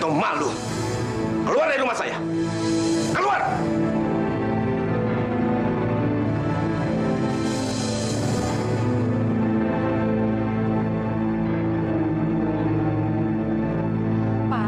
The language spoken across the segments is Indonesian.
kamu malu. Keluar dari rumah saya. Keluar! Pa.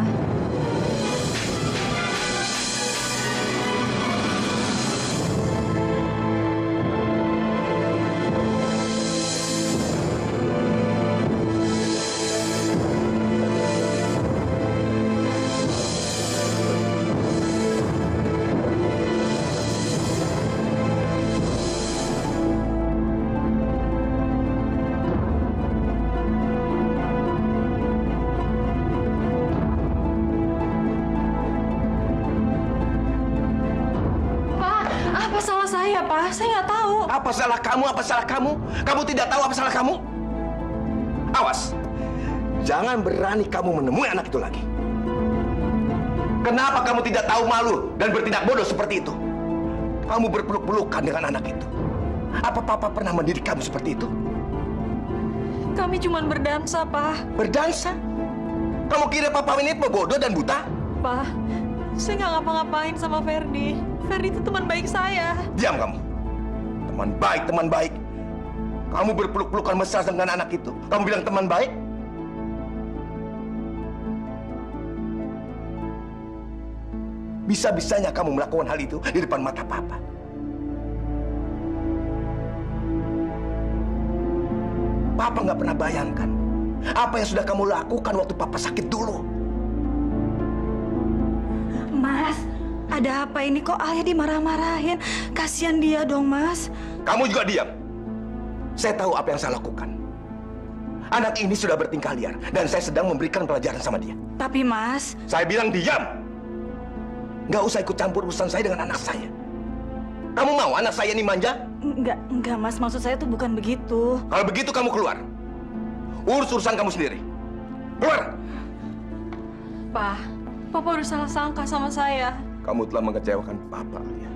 Apa salah saya, Pak? Saya nggak tahu. Apa salah kamu? Apa salah kamu? Kamu tidak tahu apa salah kamu? Awas! Jangan berani kamu menemui anak itu lagi. Kenapa kamu tidak tahu malu dan bertindak bodoh seperti itu? Kamu berpeluk-pelukan dengan anak itu. Apa Papa pernah mendidik kamu seperti itu? Kami cuma berdansa, Pak. Berdansa? Kamu kira Papa ini bodoh dan buta? Pak, saya nggak ngapa-ngapain sama Ferdi. Ferdi itu teman baik saya. Diam kamu. Teman baik, teman baik. Kamu berpeluk-pelukan mesra dengan anak itu. Kamu bilang teman baik? Bisa-bisanya kamu melakukan hal itu di depan mata Papa. Papa nggak pernah bayangkan apa yang sudah kamu lakukan waktu Papa sakit dulu. Mas, ada apa ini kok ayah dimarah-marahin? Kasihan dia dong, Mas. Kamu juga diam. Saya tahu apa yang saya lakukan. Anak ini sudah bertingkah liar dan saya sedang memberikan pelajaran sama dia. Tapi Mas, Saya bilang diam. Nggak usah ikut campur urusan saya dengan anak saya. Kamu mau anak saya ini manja? enggak Mas, maksud saya tuh bukan begitu. Kalau begitu kamu keluar. Urus urusan kamu sendiri. Keluar! Pak, Papa udah salah sangka sama saya. Kamu telah mengecewakan Papa, Alia.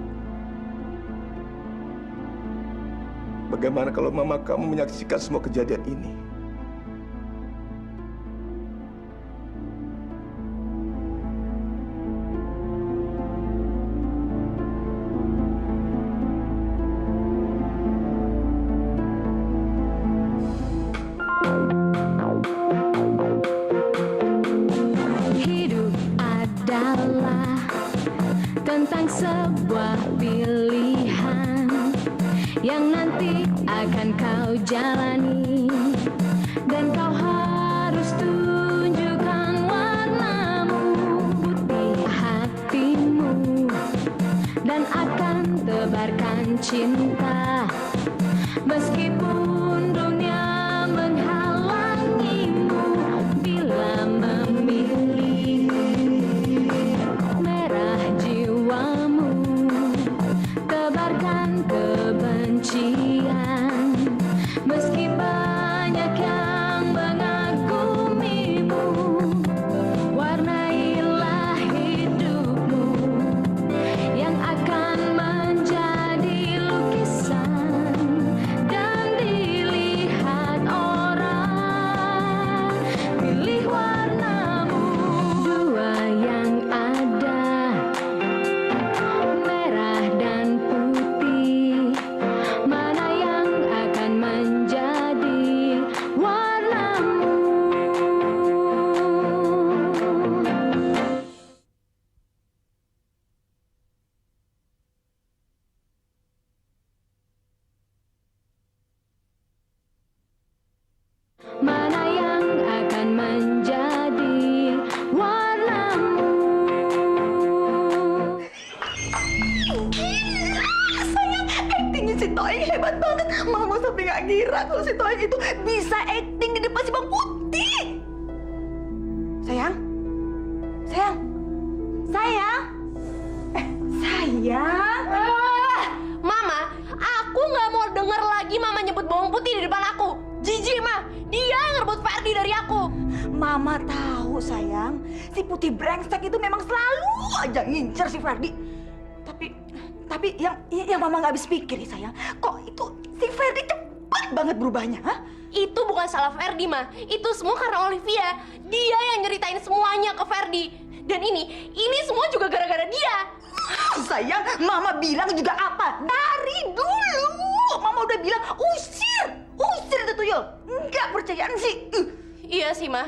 Bagaimana kalau Mama kamu menyaksikan semua kejadian ini? Hidup adalah tentang sebuah pilihan yang nanti akan kau jalani, dan kau harus tunjukkan warnamu, putih hatimu, dan akan tebarkan cinta meskipun dunia menghalangimu. Bila memilih merah jiwamu, tebarkan kebencian meski banyak yang mengagumimu. Warnailah hidupmu yang akan menjadi lukisan dan dilihat orang. Pilih warnamu, dua yang ada, merah dan putih. Mana yang akan menjadi warnamu? Mana yang akan menjadi warnamu? Sayang, aktingnya si Toeng hebat banget. Mama sampai nggak ngira kalau si Toeng itu bisa akting di depan si Bang Putih. Sayang, sayang, sayang, sayang. Mama, aku nggak mau denger lagi Mama nyebut bawang putih di depan aku. Jijik, Ma. Dia yang ngerebut Ferdi dari aku. Mama tahu sayang, si Putih brengsek itu memang selalu aja ngincer si Ferdi. Tapi yang Mama nggak habis pikir nih sayang, kok itu si Ferdi cepat banget berubahnya, ha? Itu bukan salah Ferdi, Ma. Itu semua karena Olivia. Dia yang nyeritain semuanya ke Ferdi. Dan ini semua juga gara-gara dia. Sayang, Mama bilang juga apa? Dari dulu Mama udah bilang usir itu tuyul. Nggak percayaan sih. Iya sih, Ma.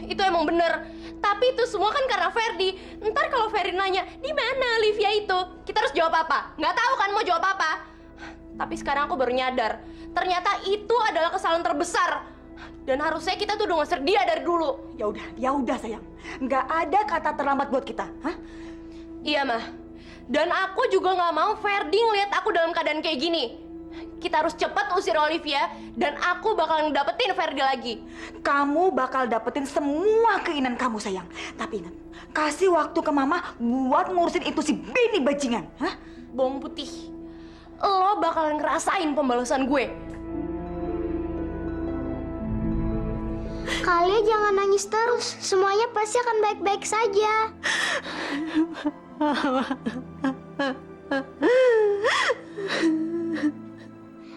Itu emang bener. Tapi itu semua kan karena Ferdi. Ntar kalau Ferdi nanya, di mana Olivia itu? Kita harus jawab apa? Nggak tahu kan mau jawab apa? Tapi sekarang aku baru nyadar. Ternyata itu adalah kesalahan terbesar. Dan harusnya kita tuh udah ngusir dia dari dulu. Ya udah sayang. Nggak ada kata terlambat buat kita. Hah? Iya, Mah. Dan aku juga nggak mau Ferdi ngeliat aku dalam keadaan kayak gini. Kita harus cepat usir Olivia. Dan aku bakal ngedapetin Ferdi lagi. Kamu bakal dapetin semua keinginan kamu sayang. Tapi ingat, kasih waktu ke Mama buat ngurusin itu si Benny bajingan. Hah? Bawang putih. Lo bakalan ngerasain pembalasan gue. Kalian jangan nangis terus. Semuanya pasti akan baik-baik saja.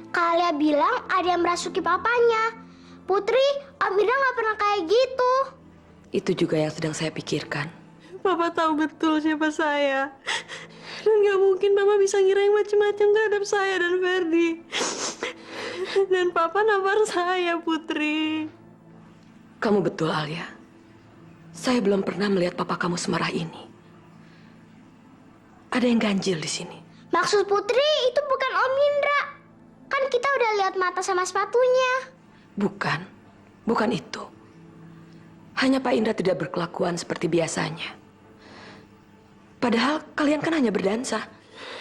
Kalian bilang ada yang merasuki papanya. Putri, Amira nggak pernah kayak gitu. Itu juga yang sedang saya pikirkan. Papa tahu betul siapa saya. Dan nggak mungkin Papa bisa ngira yang macam-macam terhadap saya dan Ferdi. Dan Papa nampar saya, Putri. Kamu betul, Alia. Saya belum pernah melihat papa kamu semarah ini. Ada yang ganjil di sini. Maksud Putri itu bukan Om Indra. Kan kita udah lihat mata sama sepatunya. Bukan itu. Hanya Pak Indra tidak berkelakuan seperti biasanya. Padahal kalian kan hanya berdansa.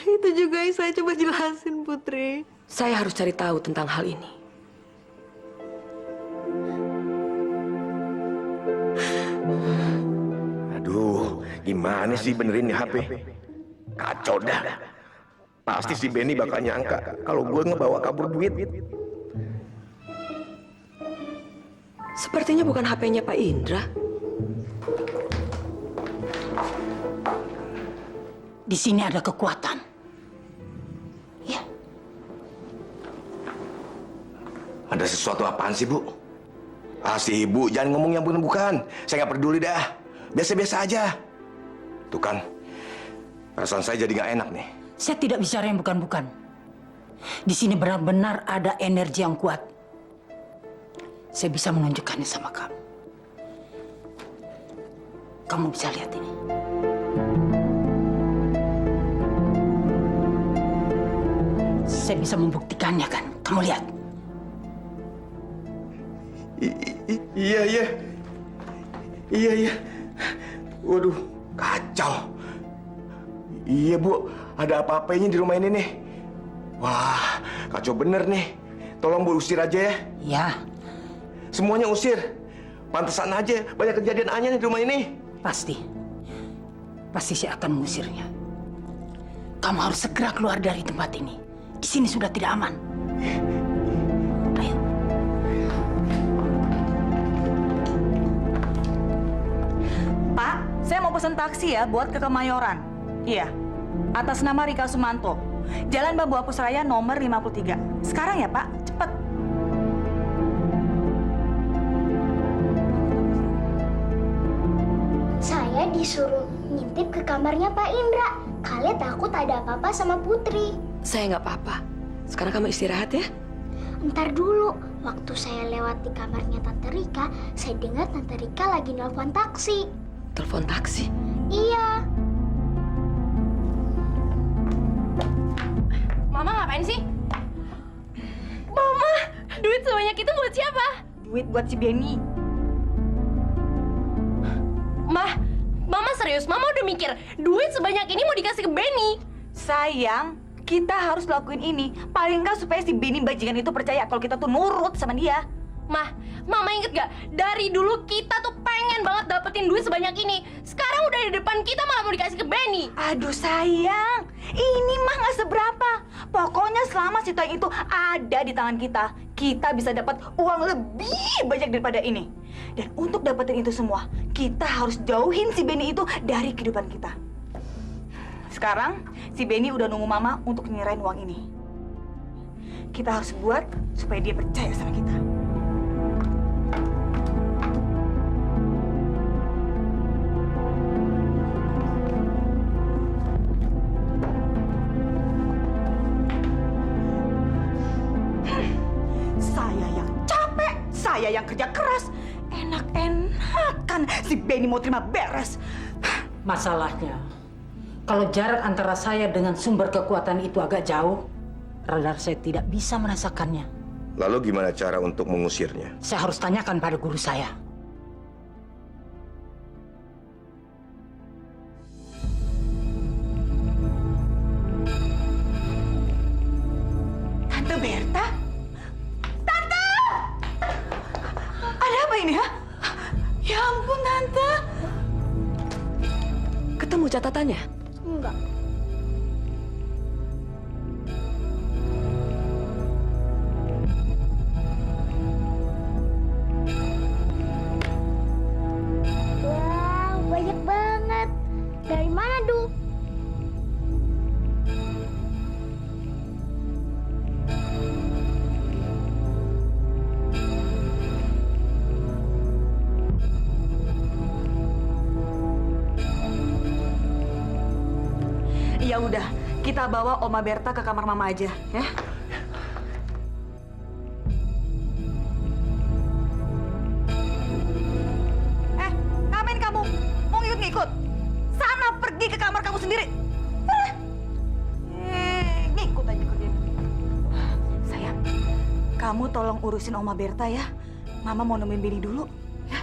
Itu juga yang saya coba jelasin, Putri. Saya harus cari tahu tentang hal ini. Aduh, gimana sih benerin nih HP? Kacau dah. Pasti si Benny bakal nyangka kalau gue ngebawa kabur duit. Sepertinya bukan HP-nya Pak Indra. Di sini ada kekuatan. Ya, Ada sesuatu apaan sih, Bu? Si Ibu jangan ngomong yang bukan-bukan. Saya nggak peduli dah. Biasa-biasa aja. Tuh kan, perasaan saya jadi nggak enak nih. saya tidak bicara yang bukan-bukan. Di sini benar-benar ada energi yang kuat. Saya bisa menunjukkannya sama kamu. Kamu bisa lihat ini. Saya bisa membuktikannya kan? Kamu lihat. Iya. Waduh, kacau. Iya, Bu. Ada apa-apanya di rumah ini nih. Wah, kacau bener nih. Tolong Bu usir aja ya. Ya, Semuanya usir. Pantesan aja banyak kejadian aneh di rumah ini. pasti. Pasti saya akan mengusirnya. Kamu harus segera keluar dari tempat ini. Di sini sudah tidak aman. Ayo. Pak, saya mau pesan taksi ya buat ke Kemayoran. Iya, atas nama Rika Sumanto. Jalan Bambu Apus Raya nomor 53. Sekarang ya Pak, cepet. Saya disuruh ngintip ke kamarnya Pak Indra. Kalian takut ada apa-apa sama Putri. Saya nggak apa-apa. Sekarang kamu istirahat ya. Ntar dulu, waktu saya lewat di kamarnya Tante Rika, saya dengar Tante Rika lagi nelpon taksi. Telepon taksi. Iya, Mama ngapain sih? Mama, duit sebanyak itu buat siapa? Duit buat si Benny. Mama serius? Mama udah mikir duit sebanyak ini mau dikasih ke Benny? Sayang, kita harus lakuin ini. Paling nggak supaya si Benny bajingan itu percaya kalau kita tuh nurut sama dia. Mama inget gak? Dari dulu kita tuh pengen banget dapetin duit sebanyak ini. Sekarang udah di depan kita malah mau dikasih ke Benny. Aduh sayang, ini mah nggak seberapa. Pokoknya selama si Toy itu ada di tangan kita, kita bisa dapat uang lebih banyak daripada ini. Dan untuk dapetin itu semua, kita harus jauhin si Benny itu dari kehidupan kita. Sekarang, si Benny udah nunggu Mama untuk nyerahin uang ini. Kita harus buat supaya dia percaya sama kita. saya yang kerja keras. Enak-enakan si Benny mau terima beres. Masalahnya, kalau jarak antara saya dengan sumber kekuatan itu agak jauh, radar saya tidak bisa merasakannya. Lalu gimana cara untuk mengusirnya? Saya harus tanyakan pada guru saya. Tante Berta? Tante! Ada apa ini, ha? Ya ampun, Tante. Ketemu catatannya? Enggak. Wow, banyak banget. Dari mana, Du? Ya udah, kita bawa Oma Berta ke kamar Mama aja, ya. Ngapain kamu? Mau ngikut-ngikut? Sana pergi ke kamar kamu sendiri. Ngikut aja kerja. Sayang, kamu tolong urusin Oma Berta ya. Mama mau nemuin Billy dulu, ya.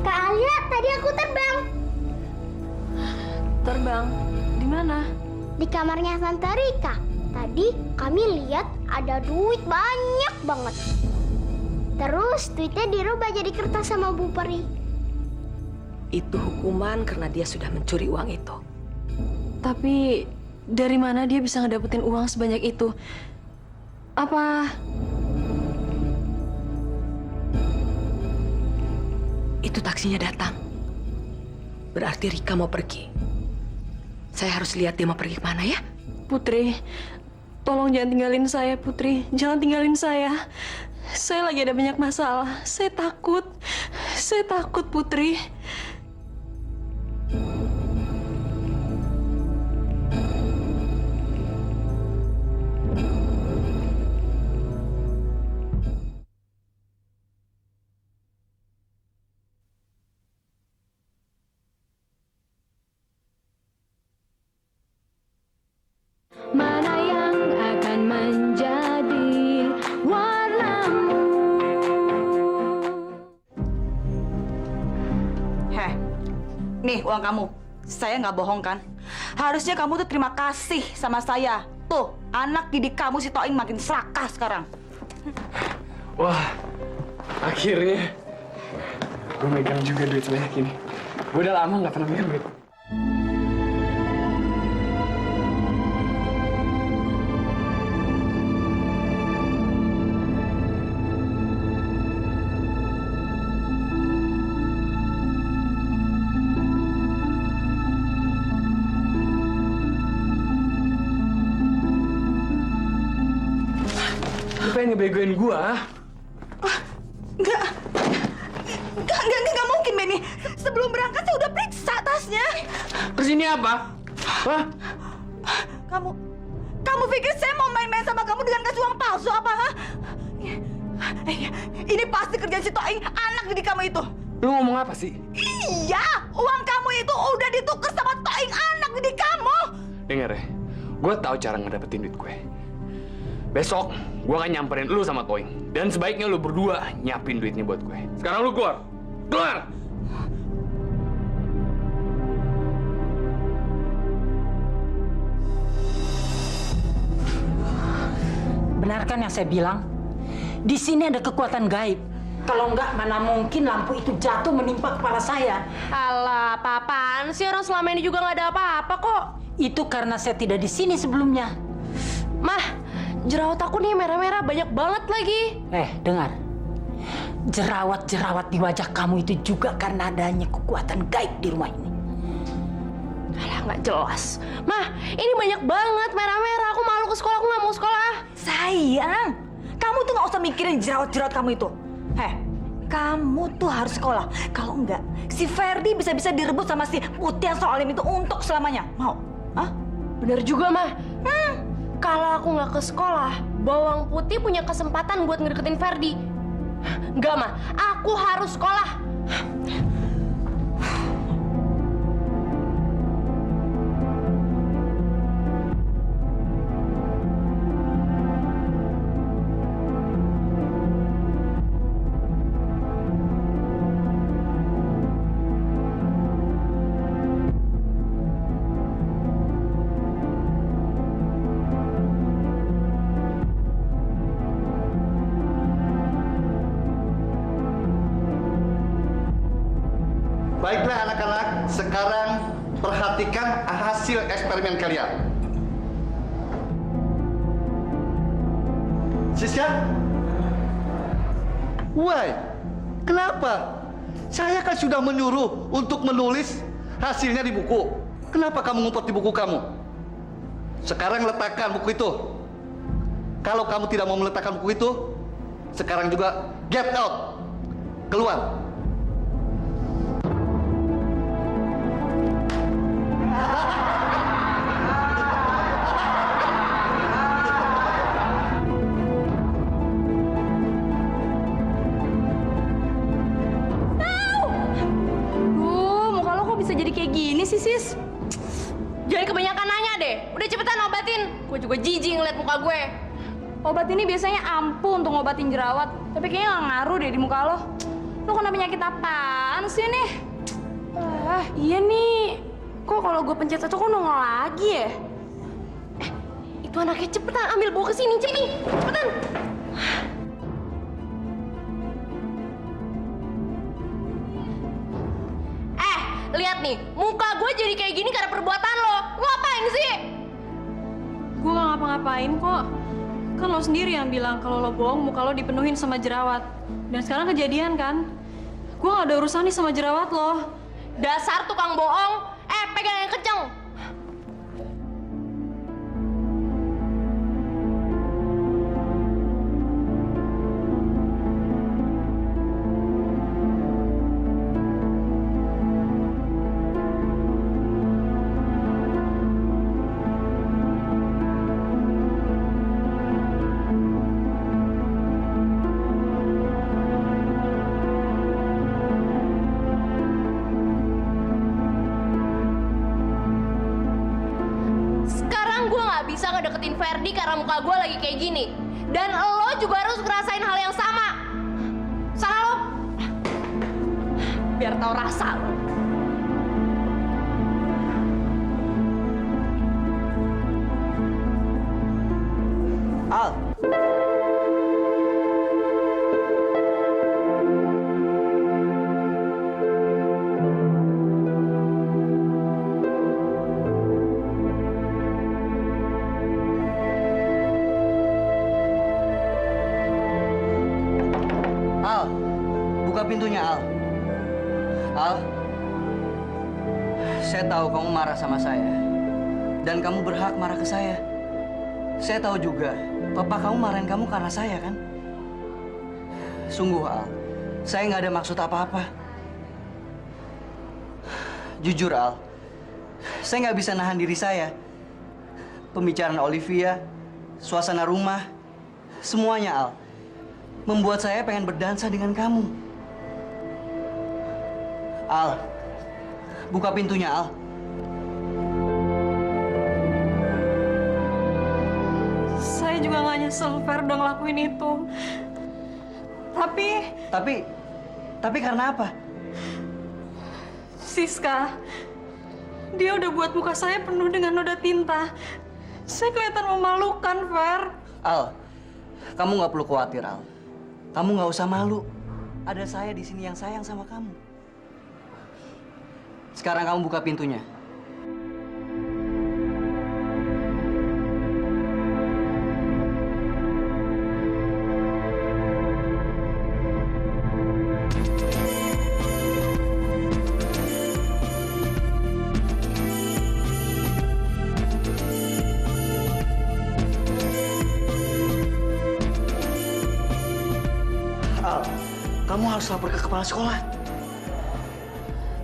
Kak Alia, tadi aku terbang. Terbang? Di mana? Di kamarnya Tante Rika. Tadi kami lihat ada duit banyak banget. Terus duitnya dirubah jadi kertas sama Bu Peri. Itu hukuman karena dia sudah mencuri uang itu. Tapi dari mana dia bisa ngedapetin uang sebanyak itu? Apa Itu taksinya datang. Berarti Rika mau pergi. Saya harus lihat dia mau pergi kemana ya. Putri, tolong jangan tinggalin saya, Putri. Jangan tinggalin saya. Saya lagi ada banyak masalah. Saya takut. Saya takut, Putri. Mana yang akan menjadi warnamu? Nih uang kamu. Saya nggak bohong kan? Harusnya kamu tuh terima kasih sama saya. Tuh, anak didik kamu si Toing makin serakah sekarang. Wah, akhirnya gue megang juga duit sebanyak ini. Gue udah lama nggak pernah megang duit. Lu pengen ngebegoin gue, ah? Nggak mungkin, Benny. Sebelum berangkat saya udah periksa tasnya. Terus ini apa? Hah? Kamu pikir saya mau main-main sama kamu dengan kasih uang palsu apa, ha? Ini pasti kerjaan si Toing, anak didik kamu itu. Lu ngomong apa sih? Iya, uang kamu itu udah ditukar sama Toing, anak didik kamu. Dengar ya, gue tahu cara ngedapetin duit gue. Besok, gue akan nyamperin lu sama Toing. Dan sebaiknya lu berdua nyiapin duitnya buat gue. Sekarang lu keluar. Keluar! Benarkan yang saya bilang? Di sini ada kekuatan gaib. Kalau enggak, mana mungkin lampu itu jatuh menimpa kepala saya. Alah, apaan sih, orang selama ini juga nggak ada apa-apa kok. Itu karena saya tidak di sini sebelumnya. Mah, jerawat aku nih merah-merah banyak banget lagi. Dengar. Jerawat-jerawat di wajah kamu itu juga karena adanya kekuatan gaib di rumah ini. Alah, nggak jelas. Mah, ini banyak banget merah-merah. Aku malu ke sekolah, aku nggak mau sekolah. Sayang, kamu tuh nggak usah mikirin jerawat-jerawat kamu itu. Kamu tuh harus sekolah. Kalau enggak, si Ferdi bisa-bisa direbut sama si Putih yang soalim itu untuk selamanya. Mau? Hah? Bener juga, Mah. Kalau aku nggak ke sekolah, Bawang Putih punya kesempatan buat ngedeketin Ferdi. Nggak, Mah. Aku harus sekolah. Baiklah anak-anak, sekarang perhatikan hasil eksperimen kalian. Sisya? Why? Kenapa? Saya kan sudah menyuruh untuk menulis hasilnya di buku. Kenapa kamu ngumpet di buku kamu? Sekarang letakkan buku itu. Kalau kamu tidak mau meletakkan buku itu, sekarang juga get out. Keluar. Muka lo kok bisa jadi kayak gini sih, Sis? Jangan kebanyakan nanya deh. Udah cepetan obatin. Gue juga jijik ngeliat muka gue. Obat ini biasanya ampuh untuk ngobatin jerawat, tapi kayaknya nggak ngaruh deh di muka lo. Lo kena penyakit apaan sih nih? Iya nih. Kok kalau gue pencet itu kok nongol lagi ya? Itu anaknya cepetan ambil bawa ke sini, cepetan. Lihat nih, muka gue jadi kayak gini karena perbuatan lo. Lo apain sih? Gue gak ngapa-ngapain kok. Kan lo sendiri yang bilang kalau lo bohong muka lo dipenuhin sama jerawat. Dan sekarang kejadian kan? Gue gak ada urusan nih sama jerawat lo. Dasar tukang bohong. Pegang yang kenceng. Bisa ngedeketin Ferdi karena muka gue lagi kayak gini. Dan lo juga harus ngerasain hal yang sama. Sana lo. Biar tahu rasa lo. Al. Al, buka pintunya, Al. Al, saya tahu kamu marah sama saya. Dan kamu berhak marah ke saya. Saya tahu juga, papa kamu marahin kamu karena saya, kan? Sungguh, Al, saya nggak ada maksud apa-apa. Jujur, Al, saya nggak bisa nahan diri saya. Pembicaraan Olivia, suasana rumah, semuanya, Al, membuat saya pengen berdansa dengan kamu. Al, buka pintunya, Al. Saya juga gak nyesel Fer udah ngelakuin itu. Tapi karena apa? Siska, dia udah buat muka saya penuh dengan noda tinta. Saya kelihatan memalukan, Fer. Al, kamu nggak perlu khawatir, Al. Kamu nggak usah malu. Ada saya di sini yang sayang sama kamu. Sekarang kamu buka pintunya. Al, kamu harus lapor ke kepala sekolah.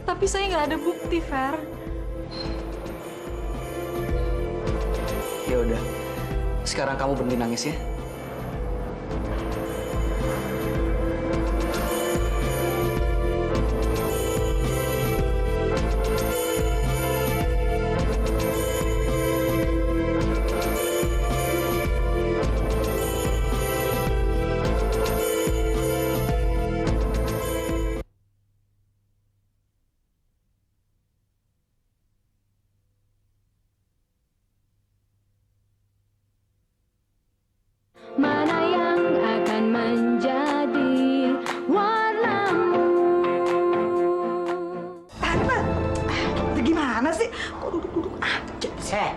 Tapi saya nggak ada bukti, Fer. udah. Sekarang kamu berhenti nangis ya. Mana yang akan menjadi warnamu? Tante, itu gimana sih? Kok duduk-duduk aja?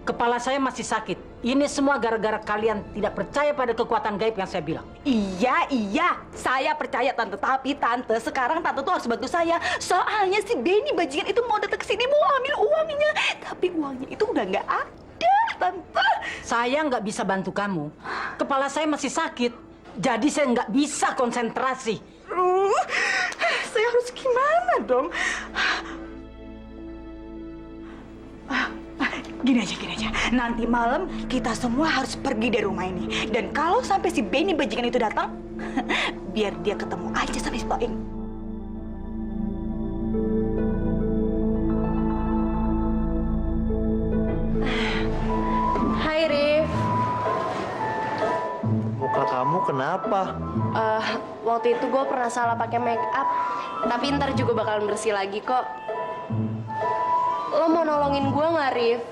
Kepala saya masih sakit. Ini semua gara-gara kalian tidak percaya pada kekuatan gaib yang saya bilang. Iya, saya percaya Tante. Tapi Tante, sekarang Tante tuh harus bantu saya. Soalnya si Benny bajingan itu mau datang ke sini mau ambil uangnya. Tapi uangnya itu udah nggak ada, Tante. Saya nggak bisa bantu kamu. Kepala saya masih sakit. Jadi saya nggak bisa konsentrasi. Saya harus gimana dong? Gini aja. Nanti malam kita semua harus pergi dari rumah ini. Dan kalau sampai si Benny bajingan itu datang, biar dia ketemu aja sama si Toing. Hai Rif. Muka kamu kenapa? Waktu itu gue pernah salah pakai make up, tapi ntar juga bakalan bersih lagi kok. Lo mau nolongin gue nggak, Rif?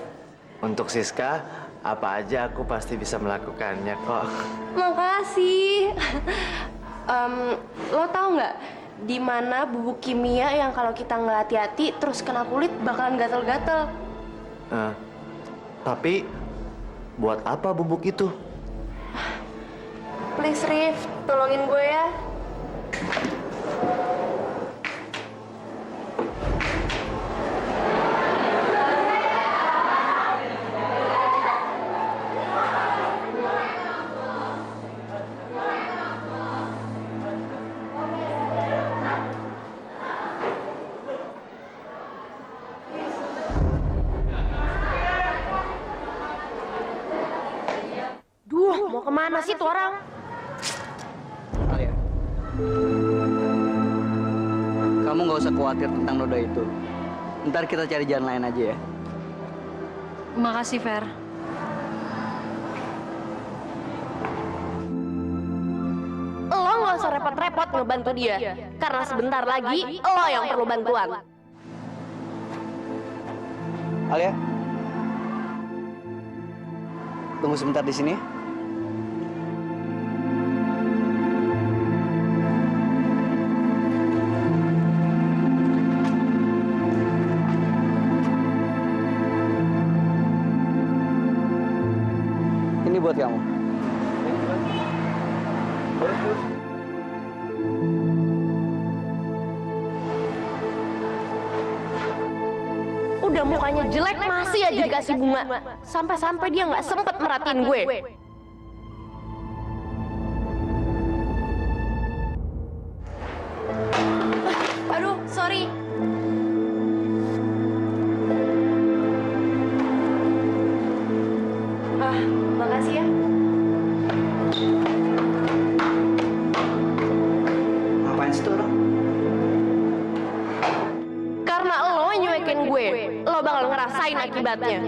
Untuk Siska, apa aja aku pasti bisa melakukannya kok. Makasih. Lo tau nggak di mana bubuk kimia yang kalau kita nggak hati-hati terus kena kulit bakalan gatel-gatel? Tapi buat apa bubuk itu? Please Rif, tolongin gue ya. Duh, mau kemana sih tuh orang? Alia, kamu nggak usah khawatir tentang noda itu. Ntar kita cari jalan lain aja ya. Makasih, Fer. Lo nggak usah repot-repot ngebantu dia, karena sebentar lagi lo yang perlu bantuan. Alia, tunggu sebentar di sini. Ini buat kamu. Udah mukanya jelek masih aja dikasih bunga. Sampai-sampai dia nggak sempet merhatiin gue. Aduh, sorry. Makasih ya. Ngapain sih tuh orang? Karena lo nyuekin gue, lo bakal ngerasain akibatnya.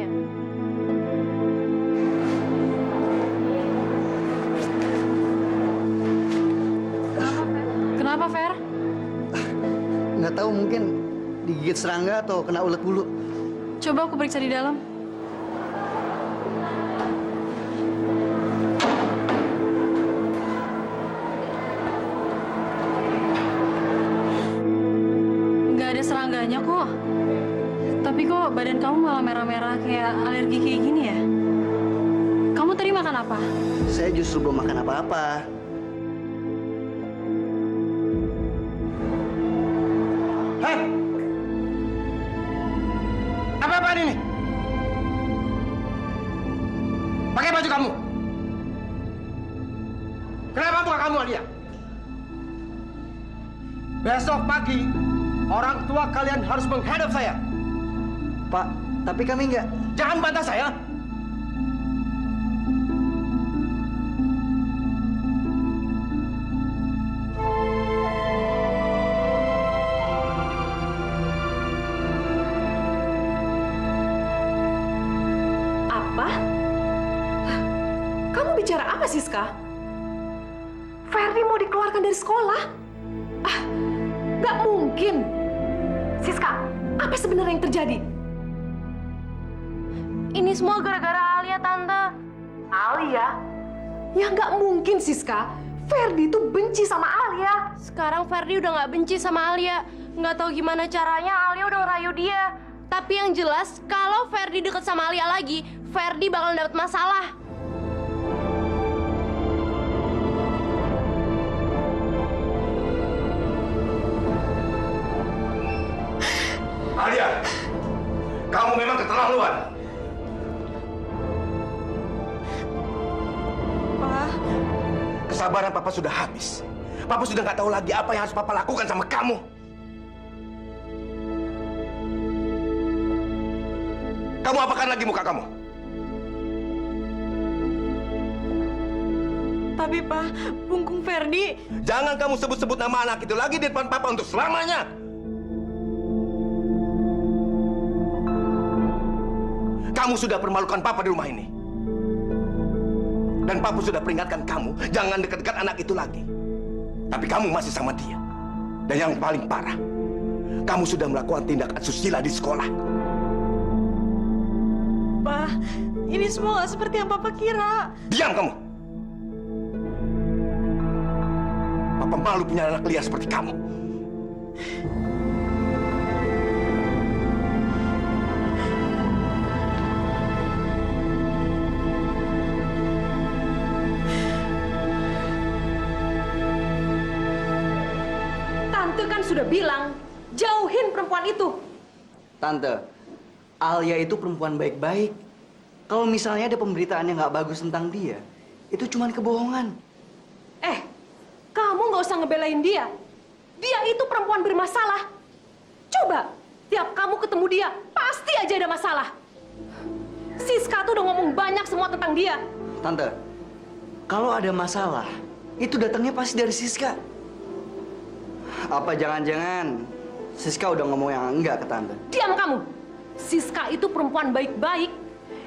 Kenapa, Fer? Nggak tahu, mungkin digigit serangga atau kena ulet bulu. Coba aku periksa di dalam. Nggak ada serangganya kok. Tapi kok badan kamu malah merah-merah kayak alergi kayak gini ya? Kamu tadi makan apa? Saya justru belum makan apa-apa. Hah? Apa-apaan ini? Pakai baju kamu. Kenapa muka kamu, Alia? Besok pagi, orang tua kalian harus menghadap saya. Pak, tapi kami nggak. Jangan bantah saya. Kamu bicara apa, Siska? Ferdi mau dikeluarkan dari sekolah? Ah, nggak mungkin. Siska, apa sebenarnya yang terjadi? Ini semua gara-gara Alia, Tante. Alia? Ya nggak mungkin, Siska. Ferdi itu benci sama Alia. Sekarang Ferdi udah nggak benci sama Alia. Nggak tahu gimana caranya Alia udah ngerayu dia. Tapi yang jelas, kalau Ferdi deket sama Alia lagi, Ferdi bakal dapet masalah. Alia, kamu memang keterlaluan. Pak, Kesabaran Papa sudah habis. Papa sudah nggak tahu lagi apa yang harus Papa lakukan sama kamu. Kamu apakan lagi muka kamu? tapi Pak, punggung Ferdi. Jangan kamu sebut-sebut nama anak itu lagi di depan Papa untuk selamanya. Kamu sudah permalukan Papa di rumah ini. Dan Papa sudah peringatkan kamu, jangan dekat-dekat anak itu lagi. Tapi kamu masih sama dia. Dan yang paling parah, kamu sudah melakukan tindakan asusila di sekolah. Pak, ini semua nggak seperti yang Papa kira. Diam kamu! Papa malu punya anak liar seperti kamu. Tante kan sudah bilang, jauhin perempuan itu. Tante, Alia itu perempuan baik-baik. Kalau misalnya ada pemberitaan yang nggak bagus tentang dia, itu cuma kebohongan. Kamu nggak usah ngebelain dia. Dia itu perempuan bermasalah. Coba, tiap kamu ketemu dia, pasti aja ada masalah. Siska tuh udah ngomong banyak semua tentang dia. Tante, kalau ada masalah, itu datangnya pasti dari Siska. Apa jangan-jangan Siska udah ngomong yang enggak ke Tante? Diam kamu. Siska itu perempuan baik-baik.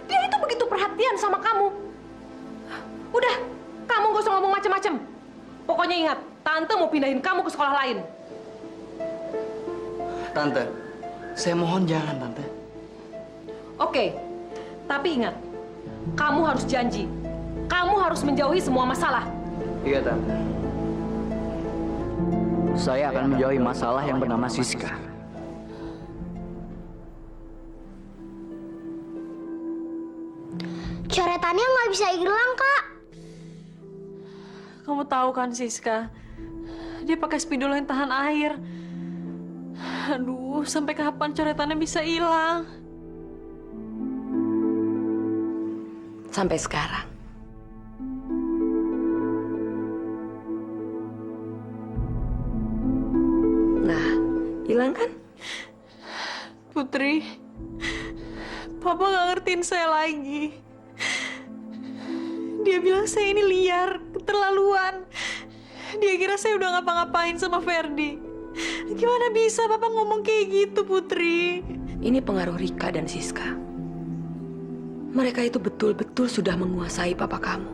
Dia itu begitu perhatian sama kamu. Udah, kamu nggak usah ngomong macem-macem. Pokoknya ingat, Tante mau pindahin kamu ke sekolah lain. Tante, saya mohon jangan, Tante. Oke, tapi ingat, kamu harus janji. Kamu harus menjauhi semua masalah. Iya, Tante. Saya akan menjauhi masalah yang bernama Siska. Coretannya nggak bisa hilang, Kak. Kamu tahu kan, Siska? Dia pakai spidol yang tahan air. Aduh, sampai kapan coretannya bisa hilang? Sampai sekarang. Nah, hilang kan? Putri, Papa nggak ngertiin saya lagi. Dia bilang saya ini liar, keterlaluan. Dia kira saya udah ngapa-ngapain sama Ferdi. Gimana bisa Papa ngomong kayak gitu, Putri? Ini pengaruh Rika dan Siska. Mereka itu betul-betul sudah menguasai papa kamu.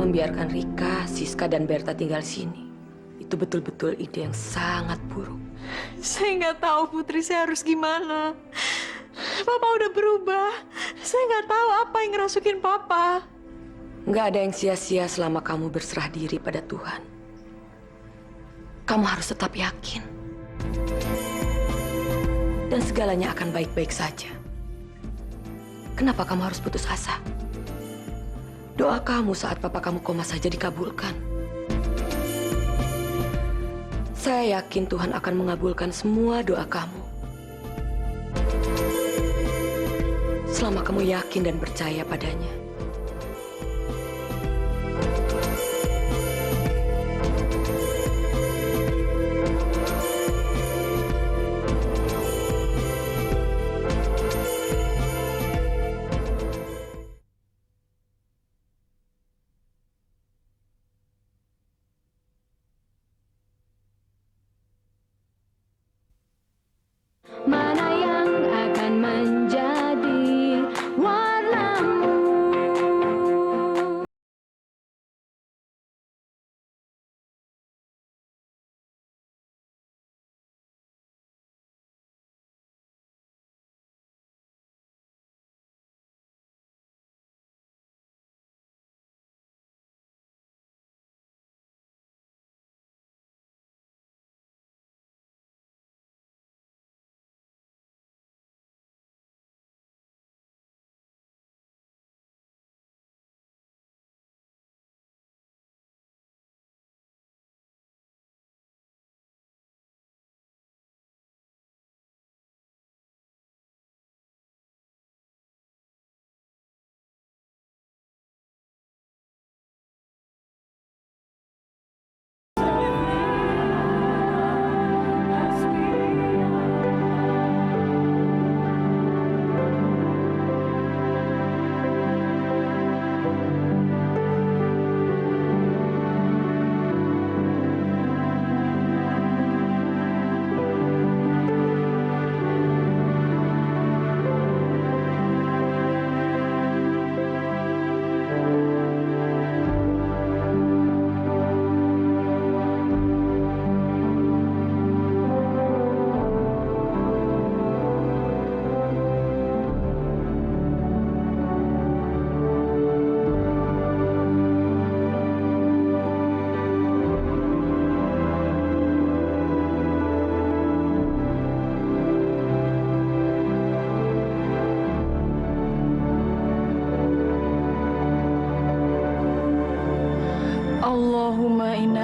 Membiarkan Rika, Siska, dan Berta tinggal sini, itu betul-betul ide yang sangat buruk. Saya nggak tahu, Putri, saya harus gimana. Papa udah berubah. Saya nggak tahu apa yang ngerasukin Papa. Nggak ada yang sia-sia selama kamu berserah diri pada Tuhan. Kamu harus tetap yakin. Dan segalanya akan baik-baik saja. Kenapa kamu harus putus asa? Doa kamu saat papa kamu koma saja dikabulkan. Saya yakin Tuhan akan mengabulkan semua doa kamu. Selama kamu yakin dan percaya padanya. Mana yang akan menjadi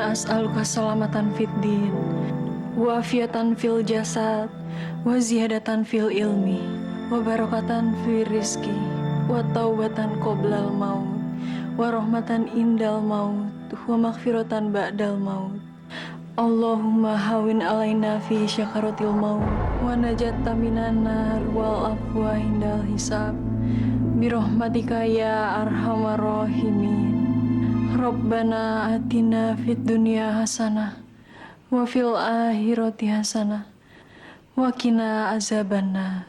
Allahumma inna as'aluka salamatan fid din, wa afiatan fil jasad, wa ziyadatan fil ilmi, wa barakatan fil rizki, wa taubatan qoblal maut, wa rahmatan indal maut, wa maghfiratan ba'dal maut. Allahumma hawin alaina fi syakaratil maut, wa najatta minan nar wal afwa indal hisab. Birahmatika ya arhamar rahimin. Rabbana atina fid dunya hasanah wa fil akhirati hasanah wa qina azabannar.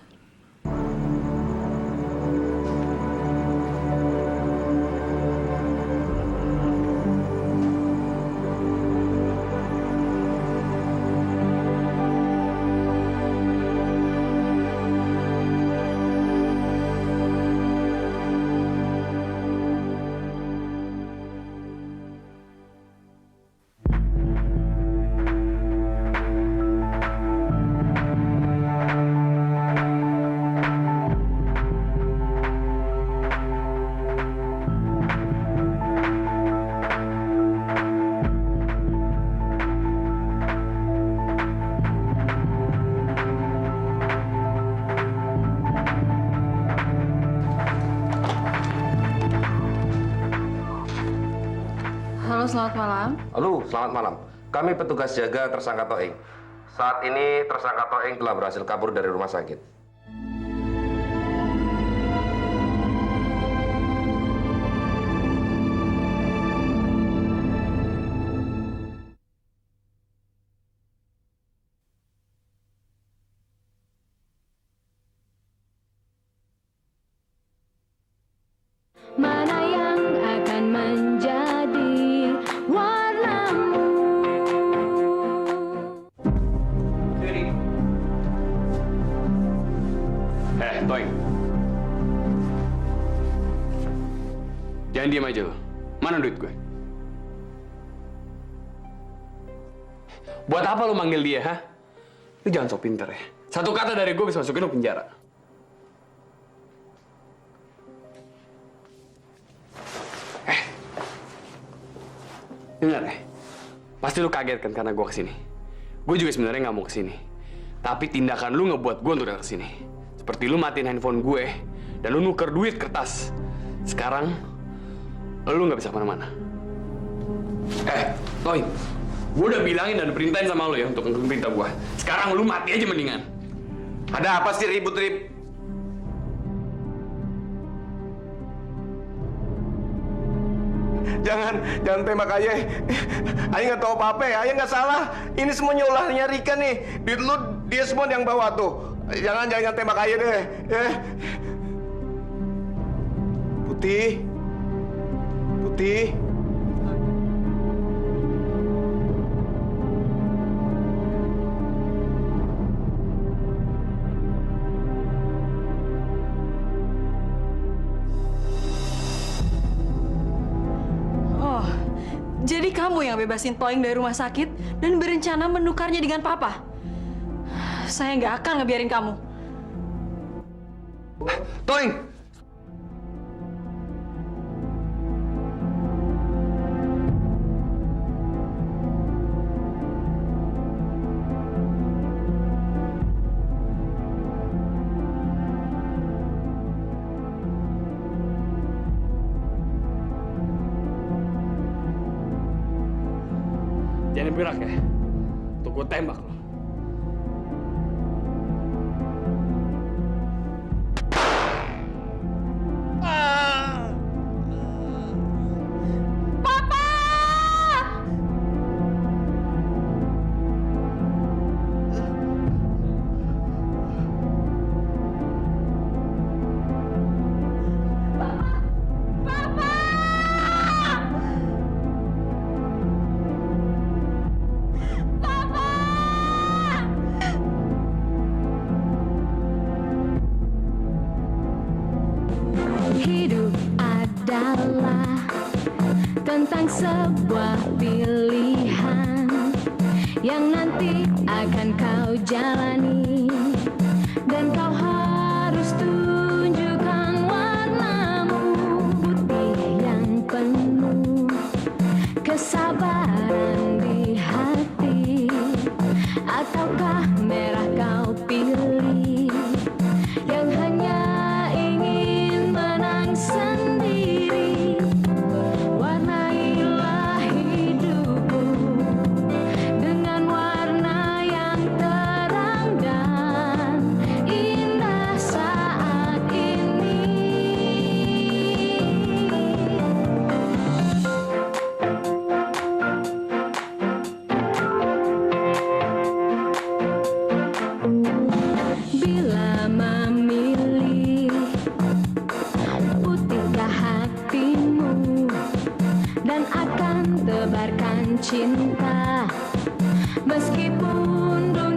Halo, selamat malam. Halo, selamat malam. Kami petugas jaga tersangka Toeng. Saat ini tersangka Toeng telah berhasil kabur dari rumah sakit. Mana yang akan menjadi warnamu? Toing. Jangan diam aja lo. Mana duit gue? Buat apa lo manggil dia, ha? Lu jangan sok pinter ya. Satu kata dari gue bisa masukin lo penjara. Dengar ya, pasti lu kaget kan karena gue kesini. Gue juga sebenarnya nggak mau kesini. Tapi tindakan lu ngebuat gue untuk datang kesini. Seperti lu matiin handphone gue dan lu nuker duit kertas. Sekarang lu nggak bisa kemana-mana. Toy, gue udah bilangin dan perintahin sama lu ya untuk ngikutin perintah gue. Sekarang lu mati aja mendingan. Ada apa sih ribut-ribut? Jangan tembak Ayah. Ayah nggak tahu apa-apa ya. Ayah nggak salah. Ini semuanya ulahnya Rika nih. Duit lu dia semua yang bawa tuh. Jangan tembak Ayah deh. Putih. Jadi kamu yang bebasin Toing dari rumah sakit dan berencana menukarnya dengan Papa? Saya nggak akan ngebiarin kamu. Toing! Jangan bergerak ya. Tuh gue tembak lo. Hidup adalah tentang sebuah pilihan yang nanti akan kau jalani, dan kau harus tunjukkan warnamu putih yang penuh kesabaran cinta, meskipun dunia